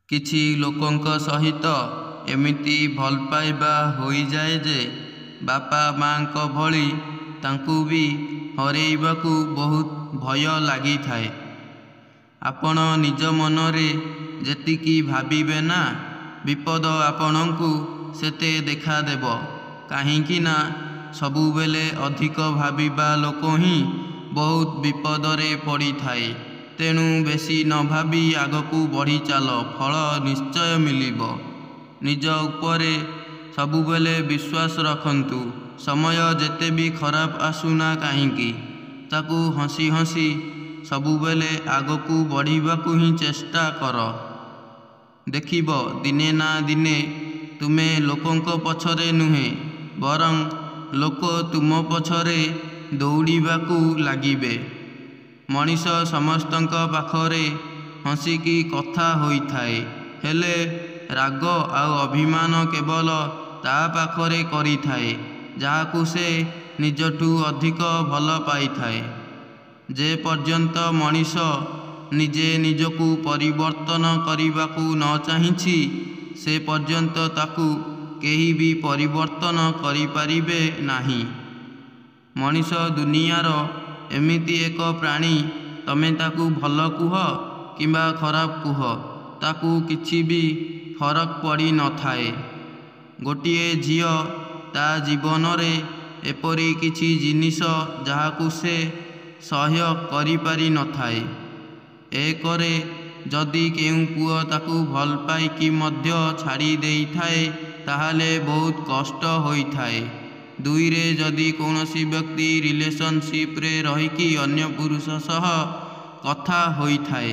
କିଛି ଲୋକଙ୍କ ସହିତ ଏମିତି ଭଲ ପାଇବା ହୋଇଯାଏ ଯେ ବାପା ମାଙ୍କ ଭଳି ତାଙ୍କୁ ବି ହରେଇବାକୁ ବହୁତ ଭୟ ଲାଗିଥାଏ। ଆପଣ ନିଜ ମନରେ ଯେତିକି ଭାବିବେ ନା ବିପଦ ଆପଣଙ୍କୁ ସେତେ ଦେଖାଦେବ। କାହିଁକି ନା ସବୁବେଳେ ଅଧିକ ଭାବିବା ଲୋକ ହିଁ ବହୁତ ବିପଦରେ ପଡ଼ିଥାଏ। ତେଣୁ ବେଶୀ ନ ଭାବି ଆଗକୁ ବଢ଼ି ଚାଲ, ଫଳ ନିଶ୍ଚୟ ମିଳିବ। ନିଜ ଉପରେ ସବୁବେଳେ ବିଶ୍ୱାସ ରଖନ୍ତୁ। ସମୟ ଯେତେ ବି ଖରାପ ଆସୁନା କାହିଁକି ତାକୁ ହସି ହସି ସବୁବେଳେ ଆଗକୁ ବଢ଼ିବାକୁ ହିଁ ଚେଷ୍ଟା କର। ଦେଖିବ ଦିନେ ନା ଦିନେ ତୁମେ ଲୋକଙ୍କ ପଛରେ ନୁହେଁ ବରଂ ଲୋକ ତୁମ ପଛରେ ଦୌଡ଼ିବାକୁ ଲାଗିବେ। ମଣିଷ ସମସ୍ତଙ୍କ ପାଖରେ ହସିକି କଥା ହୋଇଥାଏ, ହେଲେ ରାଗ ଆଉ ଅଭିମାନ କେବଳ ତା ପାଖରେ କରିଥାଏ ଯାହାକୁ ସେ ନିଜଠୁ ଅଧିକ ଭଲ ପାଇଥାଏ। ଯେ ପର୍ଯ୍ୟନ୍ତ ମଣିଷ ନିଜେ ନିଜକୁ ପରିବର୍ତ୍ତନ କରିବାକୁ ନ ଚାହିଁଛି ସେ ପର୍ଯ୍ୟନ୍ତ ତାକୁ କେହି ବି ପରିବର୍ତ୍ତନ କରିପାରିବେ ନାହିଁ। ମଣିଷ ଦୁନିଆର ଏମିତି ଏକ ପ୍ରାଣୀ ତମେ ତାକୁ ଭଲ କୁହ କିମ୍ବା ଖରାପ କୁହ ତାକୁ କିଛି ବି ଫରକ ପଡ଼ିନଥାଏ। ଗୋଟିଏ ଝିଅ ତା ଜୀବନରେ ଏପରି କିଛି ଜିନିଷ ଯାହାକୁ ସେ ସହ୍ୟ କରିପାରିନଥାଏ। ଏକରେ ଯଦି କେଉଁ ପୁଅ ତାକୁ ଭଲ ପାଇକି ମଧ୍ୟ ଛାଡ଼ି ଦେଇଥାଏ ତାହେଲେ ବହୁତ କଷ୍ଟ ହୋଇଥାଏ। ଦୁଇରେ ଯଦି କୌଣସି ବ୍ୟକ୍ତି ରିଲେସନସିପ୍ରେ ରହିକି ଅନ୍ୟ ପୁରୁଷ ସହ କଥା ହୋଇଥାଏ